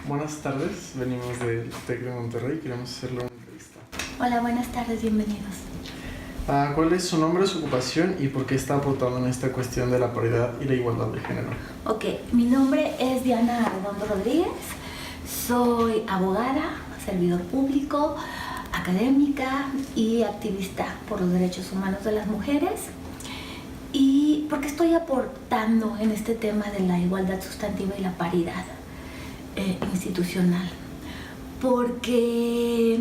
Buenas tardes, venimos del TEC de Monterrey, queremos hacerle una entrevista. Hola, buenas tardes, bienvenidos. ¿Cuál es su nombre, su ocupación y por qué está aportando en esta cuestión de la paridad y la igualdad de género? Ok, mi nombre es Diana Redondo Rodríguez, soy abogada, servidor público, académica y activista por los derechos humanos de las mujeres. ¿Y por qué estoy aportando en este tema de la igualdad sustantiva y la paridad institucional? Porque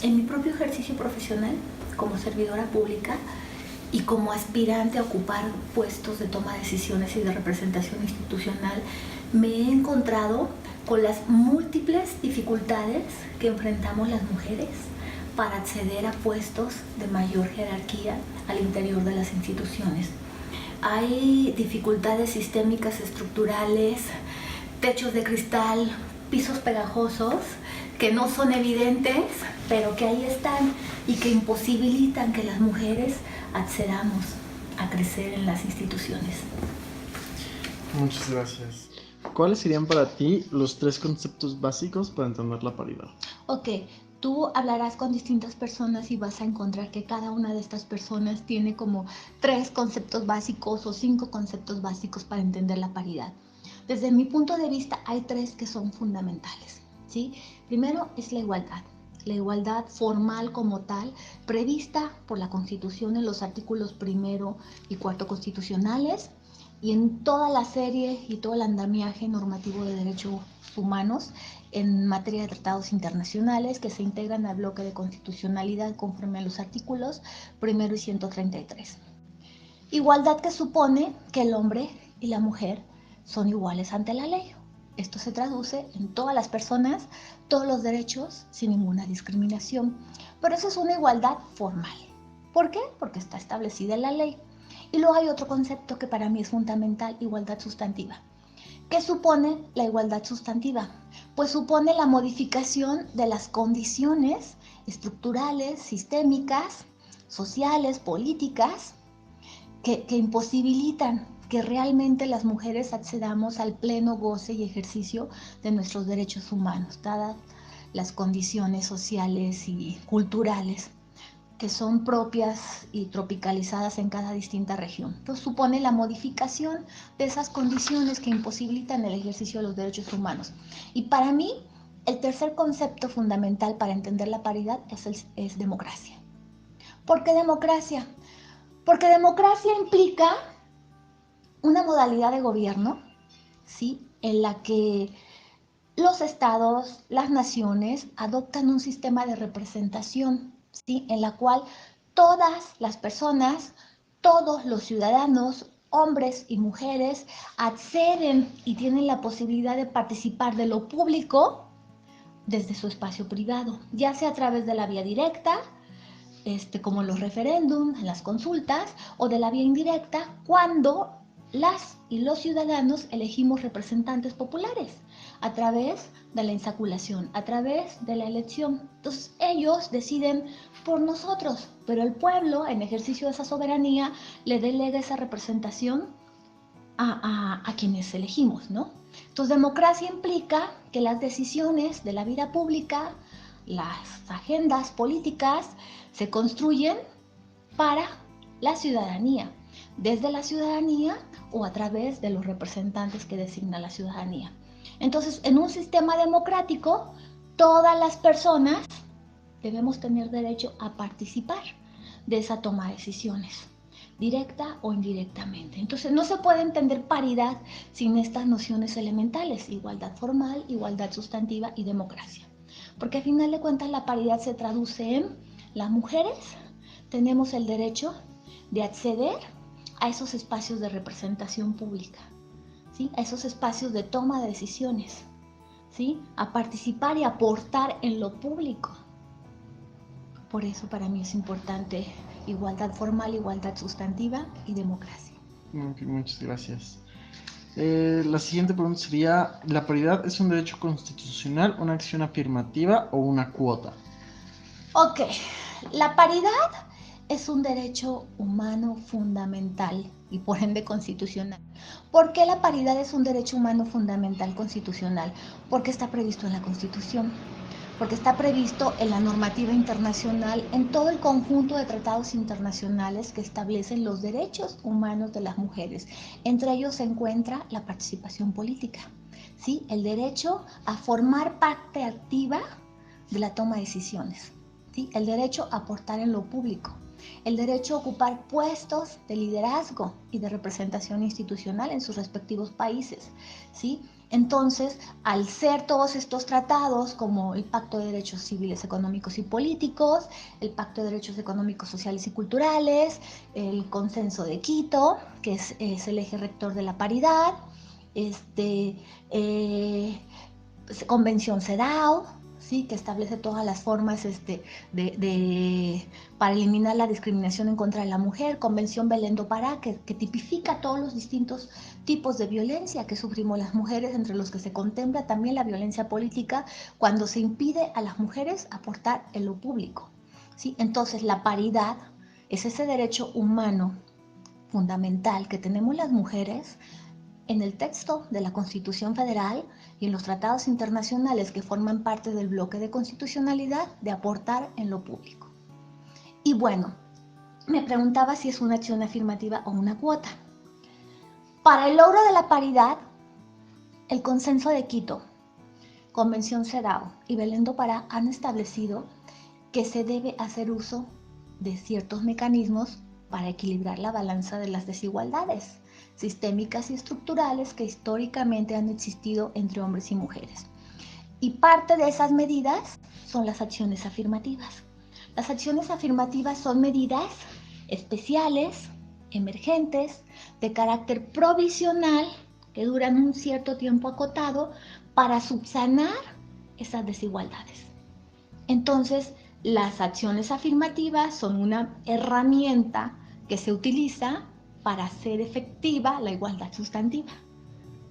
en mi propio ejercicio profesional como servidora pública y como aspirante a ocupar puestos de toma de decisiones y de representación institucional, me he encontrado con las múltiples dificultades que enfrentamos las mujeres para acceder a puestos de mayor jerarquía al interior de las instituciones. Hay dificultades sistémicas estructurales, techos de cristal, pisos pegajosos que no son evidentes, pero que ahí están y que imposibilitan que las mujeres accedamos a crecer en las instituciones. Muchas gracias. ¿Cuáles serían para ti los 3 conceptos básicos para entender la paridad? Ok, tú hablarás con distintas personas y vas a encontrar que cada una de estas personas tiene como 3 conceptos básicos o 5 conceptos básicos para entender la paridad. Desde mi punto de vista hay 3 que son fundamentales, ¿sí? Primero es la igualdad formal como tal, prevista por la Constitución en los artículos 1 y 4 constitucionales y en toda la serie y todo el andamiaje normativo de derechos humanos en materia de tratados internacionales que se integran al bloque de constitucionalidad conforme a los artículos 1 y 133. Igualdad que supone que el hombre y la mujer son iguales ante la ley. Esto se traduce en todas las personas, todos los derechos, sin ninguna discriminación. Pero eso es una igualdad formal. ¿Por qué? Porque está establecida en la ley. Y luego hay otro concepto que para mí es fundamental, igualdad sustantiva. ¿Qué supone la igualdad sustantiva? Pues supone la modificación de las condiciones estructurales, sistémicas, sociales, políticas, que imposibilitan que realmente las mujeres accedamos al pleno goce y ejercicio de nuestros derechos humanos, dadas las condiciones sociales y culturales que son propias y tropicalizadas en cada distinta región. Entonces supone la modificación de esas condiciones que imposibilitan el ejercicio de los derechos humanos. Y para mí, el tercer concepto fundamental para entender la paridad es democracia. ¿Por qué democracia? Porque democracia implica una modalidad de gobierno, ¿sí?, en la que los estados, las naciones adoptan un sistema de representación, ¿sí?, en la cual todas las personas, todos los ciudadanos, hombres y mujeres, acceden y tienen la posibilidad de participar de lo público desde su espacio privado, ya sea a través de la vía directa, como los referéndums, las consultas, o de la vía indirecta, cuando las y los ciudadanos elegimos representantes populares a través de la insaculación, a través de la elección. Entonces ellos deciden por nosotros, pero el pueblo, en ejercicio de esa soberanía, le delega esa representación a quienes elegimos, ¿no? Entonces, democracia implica que las decisiones de la vida pública, las agendas políticas, se construyen para la ciudadanía, desde la ciudadanía o a través de los representantes que designa la ciudadanía. Entonces, en un sistema democrático, todas las personas debemos tener derecho a participar de esa toma de decisiones, directa o indirectamente. Entonces, no se puede entender paridad sin estas nociones elementales: igualdad formal, igualdad sustantiva y democracia. Porque al final de cuentas la paridad se traduce en: las mujeres tenemos el derecho de acceder a esos espacios de representación pública, ¿sí?, a esos espacios de toma de decisiones, ¿sí?, a participar y aportar en lo público. Por eso para mí es importante igualdad formal, igualdad sustantiva y democracia. Okay, muchas gracias. La siguiente pregunta sería, ¿la paridad es un derecho constitucional, una acción afirmativa o una cuota? Ok, la paridad es un derecho humano fundamental y por ende constitucional. ¿Por qué la paridad es un derecho humano fundamental constitucional? Porque está previsto en la Constitución, porque está previsto en la normativa internacional, en todo el conjunto de tratados internacionales que establecen los derechos humanos de las mujeres. Entre ellos se encuentra la participación política, ¿sí? El derecho a formar parte activa de la toma de decisiones, ¿sí? El derecho a aportar en lo público, el derecho a ocupar puestos de liderazgo y de representación institucional en sus respectivos países, ¿sí? Entonces, al ser todos estos tratados, como el Pacto de Derechos Civiles, Económicos y Políticos, el Pacto de Derechos Económicos, Sociales y Culturales, el Consenso de Quito, que es el eje rector de la paridad, Convención CEDAW, ¿sí? Que establece todas las formas para eliminar la discriminación en contra de la mujer, Convención Belén do Pará, que tipifica todos los distintos tipos de violencia que sufrimos las mujeres, entre los que se contempla también la violencia política cuando se impide a las mujeres aportar en lo público, ¿sí? Entonces, la paridad es ese derecho humano fundamental que tenemos las mujeres en el texto de la Constitución Federal y en los tratados internacionales que forman parte del bloque de constitucionalidad, de aportar en lo público. Y bueno, me preguntaba si es una acción afirmativa o una cuota. Para el logro de la paridad, el Consenso de Quito, Convención CEDAW y Belén do Pará han establecido que se debe hacer uso de ciertos mecanismos para equilibrar la balanza de las desigualdades sistémicas y estructurales que históricamente han existido entre hombres y mujeres. Y parte de esas medidas son las acciones afirmativas. Las acciones afirmativas son medidas especiales, emergentes, de carácter provisional, que duran un cierto tiempo acotado para subsanar esas desigualdades. Entonces, las acciones afirmativas son una herramienta que se utiliza para hacer efectiva la igualdad sustantiva,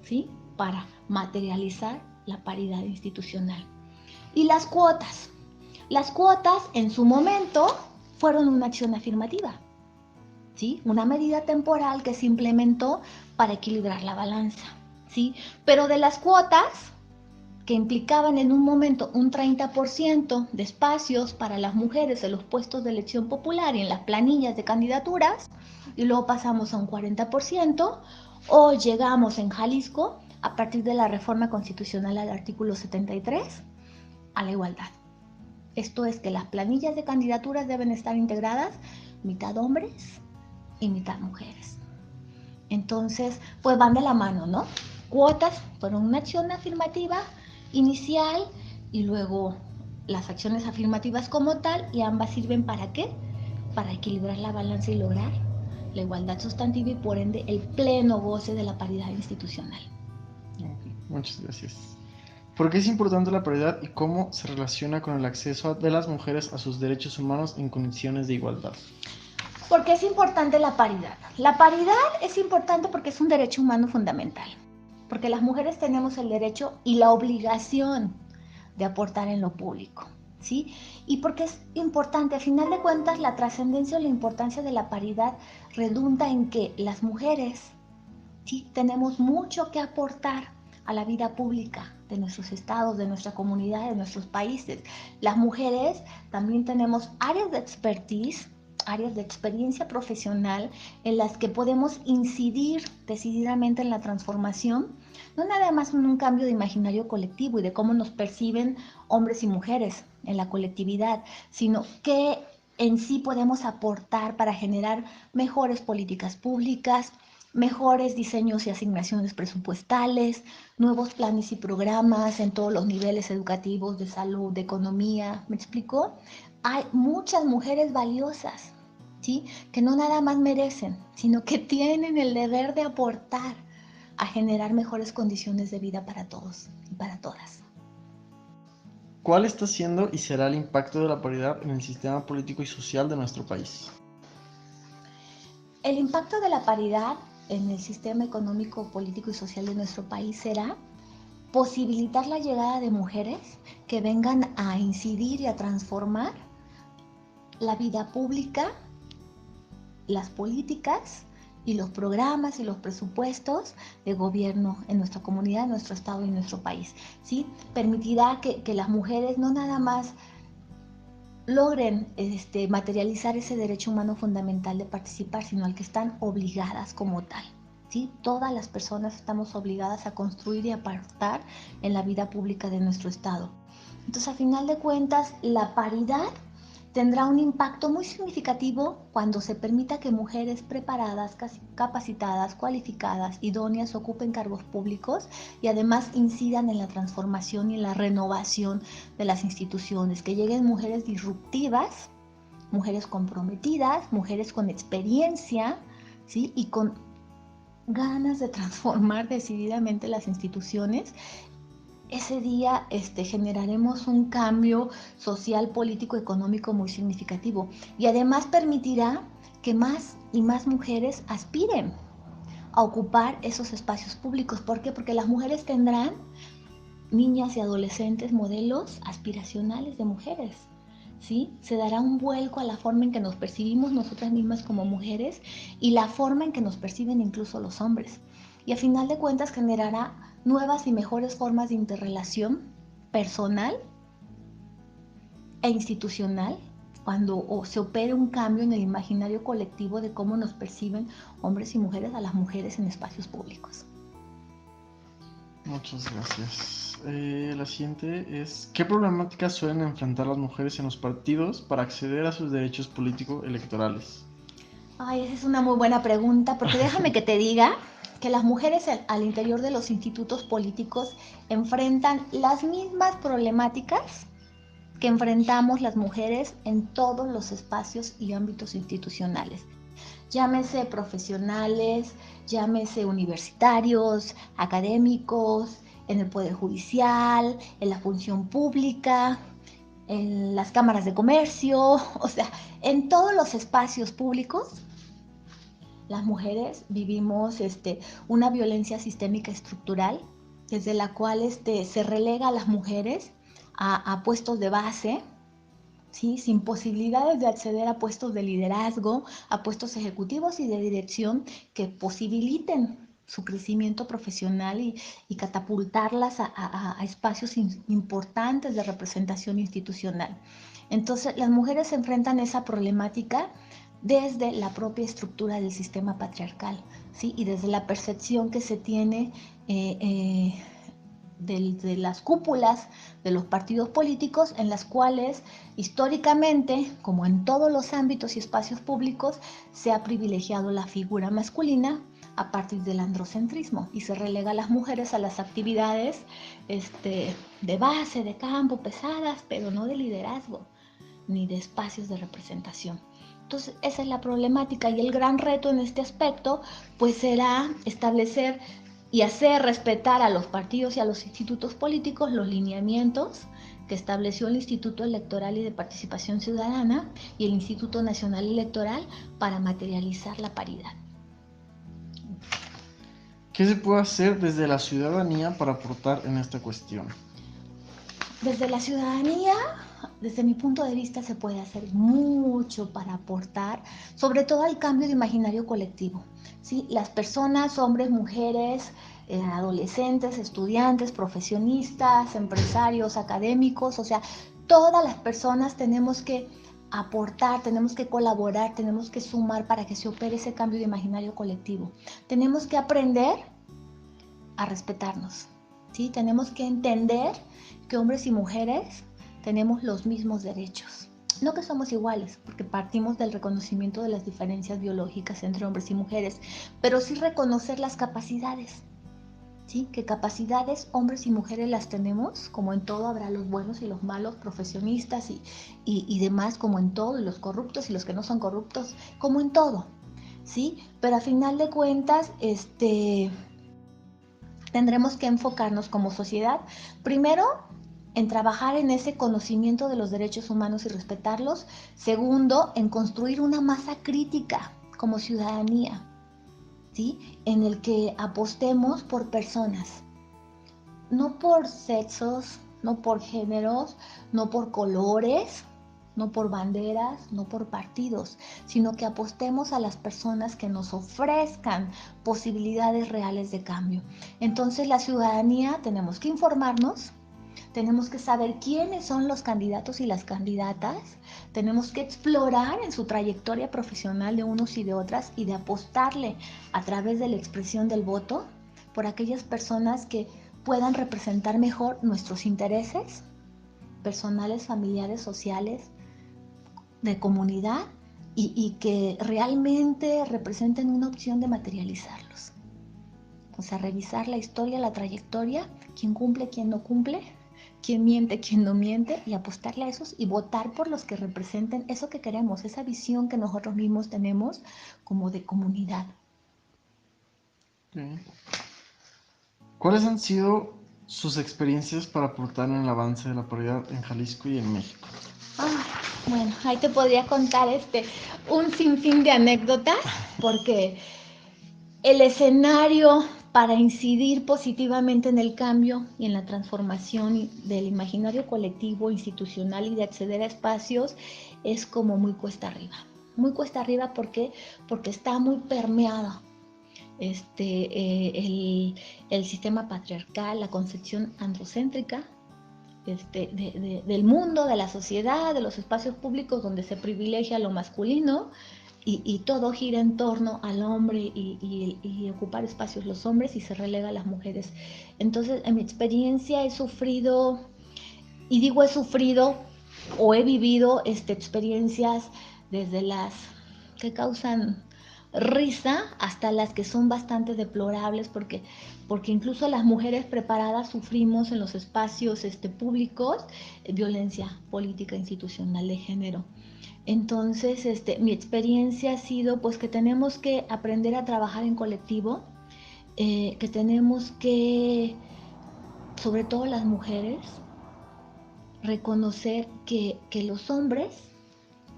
¿sí? Para materializar la paridad institucional. Y las cuotas en su momento fueron una acción afirmativa, ¿sí? Una medida temporal que se implementó para equilibrar la balanza, ¿sí? Pero de las cuotas que implicaban en un momento un 30% de espacios para las mujeres en los puestos de elección popular y en las planillas de candidaturas, y luego pasamos a un 40%, o llegamos en Jalisco, a partir de la reforma constitucional al artículo 73, a la igualdad. Esto es que las planillas de candidaturas deben estar integradas mitad hombres y mitad mujeres. Entonces, pues van de la mano, ¿no? Cuotas fueron una acción afirmativa inicial y luego las acciones afirmativas como tal, y ambas sirven ¿para qué? Para equilibrar la balanza y lograr la igualdad sustantiva y por ende el pleno goce de la paridad institucional. Okay, muchas gracias. ¿Por qué es importante la paridad y cómo se relaciona con el acceso de las mujeres a sus derechos humanos en condiciones de igualdad? ¿Por qué es importante la paridad? La paridad es importante porque es un derecho humano fundamental, porque las mujeres tenemos el derecho y la obligación de aportar en lo público, ¿sí? Y porque es importante, a final de cuentas, la trascendencia o la importancia de la paridad redunda en que las mujeres, ¿sí?, tenemos mucho que aportar a la vida pública de nuestros estados, de nuestra comunidad, de nuestros países. Las mujeres también tenemos áreas de expertise, áreas de experiencia profesional en las que podemos incidir decididamente en la transformación, no nada más en un cambio de imaginario colectivo y de cómo nos perciben hombres y mujeres en la colectividad, sino que en sí podemos aportar para generar mejores políticas públicas, mejores diseños y asignaciones presupuestales, nuevos planes y programas en todos los niveles educativos, de salud, de economía. ¿Me explicó? Hay muchas mujeres valiosas, ¿sí?, que no nada más merecen, sino que tienen el deber de aportar a generar mejores condiciones de vida para todos y para todas. ¿Cuál está siendo y será el impacto de la paridad en el sistema político y social de nuestro país? El impacto de la paridad en el sistema económico, político y social de nuestro país será posibilitar la llegada de mujeres que vengan a incidir y a transformar la vida pública, las políticas y los programas y los presupuestos de gobierno en nuestra comunidad, en nuestro estado y en nuestro país, ¿sí? Permitirá que las mujeres no nada más logren materializar ese derecho humano fundamental de participar, sino al que están obligadas como tal. ¿Sí? Todas las personas estamos obligadas a construir y aportar en la vida pública de nuestro estado. Entonces, a final de cuentas, la paridad tendrá un impacto muy significativo cuando se permita que mujeres preparadas, capacitadas, cualificadas, idóneas ocupen cargos públicos y además incidan en la transformación y en la renovación de las instituciones, que lleguen mujeres disruptivas, mujeres comprometidas, mujeres con experiencia, ¿sí? Y con ganas de transformar decididamente las instituciones. Ese día generaremos un cambio social, político, económico muy significativo y además permitirá que más y más mujeres aspiren a ocupar esos espacios públicos. ¿Por qué? Porque las mujeres tendrán, niñas y adolescentes, modelos aspiracionales de mujeres, ¿sí? Se dará un vuelco a la forma en que nos percibimos nosotras mismas como mujeres y la forma en que nos perciben incluso los hombres. Y a final de cuentas generará nuevas y mejores formas de interrelación personal e institucional cuando se opere un cambio en el imaginario colectivo de cómo nos perciben hombres y mujeres a las mujeres en espacios públicos. Muchas gracias. La siguiente es, ¿qué problemáticas suelen enfrentar las mujeres en los partidos para acceder a sus derechos político-electorales? Ay, esa es una muy buena pregunta, porque déjame que te diga que las mujeres al interior de los institutos políticos enfrentan las mismas problemáticas que enfrentamos las mujeres en todos los espacios y ámbitos institucionales. Llámese profesionales, llámese universitarios, académicos, en el Poder Judicial, en la función pública, en las cámaras de comercio, o sea, en todos los espacios públicos. Las mujeres vivimos una violencia sistémica estructural, desde la cual se relega a las mujeres a puestos de base, ¿sí? Sin posibilidades de acceder a puestos de liderazgo, a puestos ejecutivos y de dirección que posibiliten su crecimiento profesional y catapultarlas a espacios importantes de representación institucional. Entonces, las mujeres se enfrentan a esa problemática desde la propia estructura del sistema patriarcal, ¿sí? Y desde la percepción que se tiene de las cúpulas de los partidos políticos, en las cuales históricamente, como en todos los ámbitos y espacios públicos, se ha privilegiado la figura masculina a partir del androcentrismo y se relega a las mujeres a las actividades de base, de campo, pesadas, pero no de liderazgo ni de espacios de representación. Entonces, esa es la problemática y el gran reto en este aspecto, pues será establecer y hacer respetar a los partidos y a los institutos políticos los lineamientos que estableció el Instituto Electoral y de Participación Ciudadana y el Instituto Nacional Electoral para materializar la paridad. ¿Qué se puede hacer desde la ciudadanía para aportar en esta cuestión? Desde la ciudadanía, desde mi punto de vista, se puede hacer mucho para aportar, sobre todo al cambio de imaginario colectivo, ¿sí? Las personas, hombres, mujeres, adolescentes, estudiantes, profesionistas, empresarios, académicos, o sea, todas las personas tenemos que aportar, tenemos que colaborar, tenemos que sumar para que se opere ese cambio de imaginario colectivo. Tenemos que aprender a respetarnos, ¿sí? Tenemos que entender que hombres y mujeres tenemos los mismos derechos. No que somos iguales, porque partimos del reconocimiento de las diferencias biológicas entre hombres y mujeres, pero sí reconocer las capacidades, ¿sí? Que capacidades hombres y mujeres las tenemos, como en todo habrá los buenos y los malos, profesionistas y demás, como en todo, y los corruptos y los que no son corruptos, como en todo, ¿sí? Pero a final de cuentas, tendremos que enfocarnos como sociedad, primero, en trabajar en ese conocimiento de los derechos humanos y respetarlos. Segundo, en construir una masa crítica como ciudadanía, ¿sí? En el que apostemos por personas, no por sexos, no por géneros, no por colores, no por banderas, no por partidos, sino que apostemos a las personas que nos ofrezcan posibilidades reales de cambio. Entonces, la ciudadanía tenemos que informarnos, tenemos que saber quiénes son los candidatos y las candidatas, tenemos que explorar en su trayectoria profesional de unos y de otras y de apostarle a través de la expresión del voto por aquellas personas que puedan representar mejor nuestros intereses personales, familiares, sociales, de comunidad y que realmente representen una opción de materializarlos. O sea, revisar la historia, la trayectoria, quién cumple, quién no cumple, quién miente, quién no miente, y apostarle a esos y votar por los que representen eso que queremos, esa visión que nosotros mismos tenemos como de comunidad. Okay. ¿Cuáles han sido sus experiencias para aportar en el avance de la paridad en Jalisco y en México? Bueno, ahí te podría contar un sinfín de anécdotas, porque el escenario para incidir positivamente en el cambio y en la transformación del imaginario colectivo, institucional y de acceder a espacios es como muy cuesta arriba. Muy cuesta arriba porque está muy permeado el sistema patriarcal, la concepción androcéntrica del mundo, de la sociedad, de los espacios públicos donde se privilegia lo masculino y todo gira en torno al hombre y ocupar espacios los hombres y se relega a las mujeres. Entonces, en mi experiencia he sufrido, y digo he sufrido o he vivido experiencias desde las que causan risa hasta las que son bastante deplorables porque incluso las mujeres preparadas sufrimos en los espacios públicos violencia política institucional de género. Entonces, mi experiencia ha sido pues que tenemos que aprender a trabajar en colectivo, que tenemos que, sobre todo las mujeres, reconocer que los hombres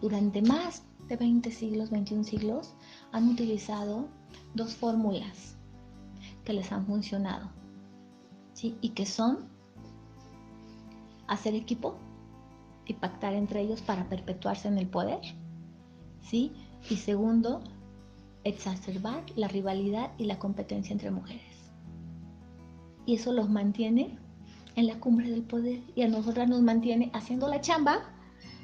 durante más de 20 siglos, 21 siglos, han utilizado dos fórmulas que les han funcionado, ¿sí? Y que son hacer equipo y pactar entre ellos para perpetuarse en el poder, ¿sí? Y segundo, exacerbar la rivalidad y la competencia entre mujeres. Y eso los mantiene en la cumbre del poder y a nosotras nos mantiene haciendo la chamba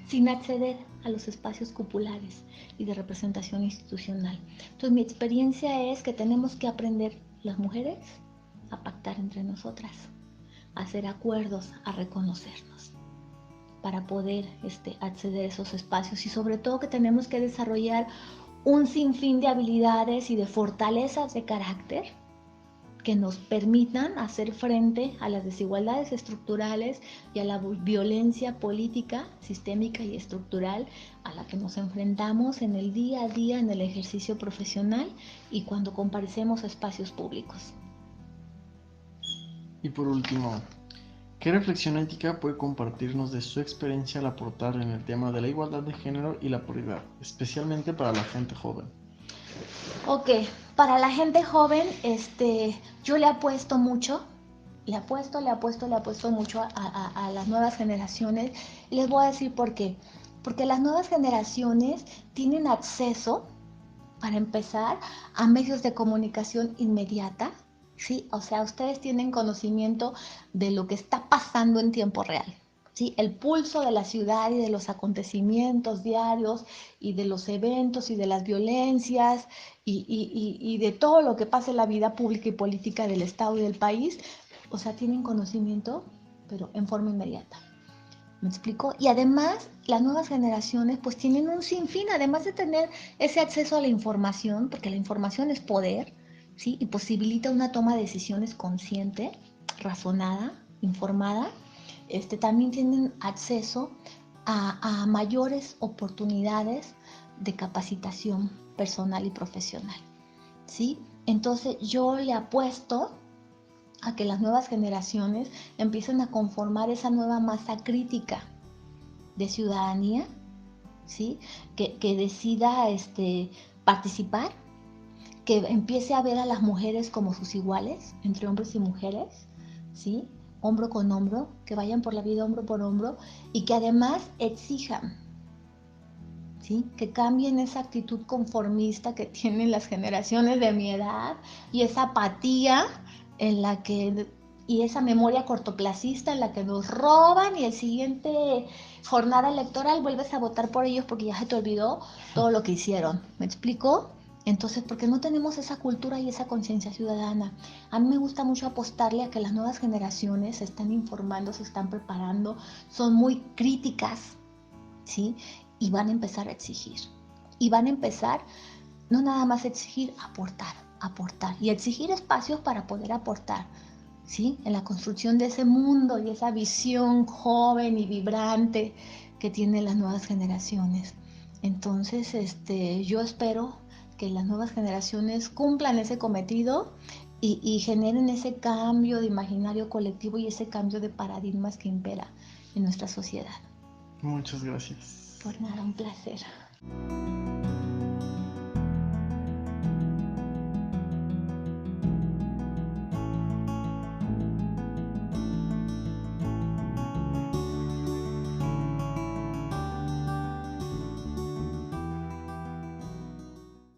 sin acceder a los espacios cupulares y de representación institucional. Entonces mi experiencia es que tenemos que aprender las mujeres a pactar entre nosotras, a hacer acuerdos, a reconocernos para poder acceder a esos espacios y sobre todo que tenemos que desarrollar un sinfín de habilidades y de fortalezas de carácter que nos permitan hacer frente a las desigualdades estructurales y a la violencia política, sistémica y estructural a la que nos enfrentamos en el día a día, en el ejercicio profesional y cuando comparecemos a espacios públicos. Y por último, ¿qué reflexión ética puede compartirnos de su experiencia al aportar en el tema de la igualdad de género y la paridad, especialmente para la gente joven? Ok, para la gente joven, yo le apuesto mucho, le apuesto mucho a las nuevas generaciones. Y les voy a decir por qué. Porque las nuevas generaciones tienen acceso, para empezar, a medios de comunicación inmediata, ¿sí? O sea, ustedes tienen conocimiento de lo que está pasando en tiempo real. ¿Sí? El pulso de la ciudad y de los acontecimientos diarios y de los eventos y de las violencias y de todo lo que pasa en la vida pública y política del Estado y del país, o sea, tienen conocimiento, pero en forma inmediata. ¿Me explico? Y además, las nuevas generaciones pues tienen un sinfín, además de tener ese acceso a la información, porque la información es poder, ¿sí? Y posibilita una toma de decisiones consciente, razonada, informada. También tienen acceso a mayores oportunidades de capacitación personal y profesional, ¿sí? Entonces yo le apuesto a que las nuevas generaciones empiecen a conformar esa nueva masa crítica de ciudadanía, ¿sí? Que decida participar, que empiece a ver a las mujeres como sus iguales, entre hombres y mujeres, ¿sí? Hombro con hombro, que vayan por la vida hombro por hombro y que además exijan ¿sí? Que cambien esa actitud conformista que tienen las generaciones de mi edad y esa apatía en la que y esa memoria cortoplacista en la que nos roban y el siguiente jornada electoral vuelves a votar por ellos porque ya se te olvidó todo lo que hicieron. ¿Me explico? Entonces, porque no tenemos esa cultura y esa conciencia ciudadana. A mí me gusta mucho apostarle a que las nuevas generaciones se están informando, se están preparando, son muy críticas, ¿sí? Y van a empezar a exigir. Y van a empezar, no nada más exigir, aportar, aportar. Y exigir espacios para poder aportar, ¿sí? En la construcción de ese mundo y esa visión joven y vibrante que tienen las nuevas generaciones. Entonces, yo espero que las nuevas generaciones cumplan ese cometido y generen ese cambio de imaginario colectivo y ese cambio de paradigmas que impera en nuestra sociedad. Muchas gracias. Por nada, un placer.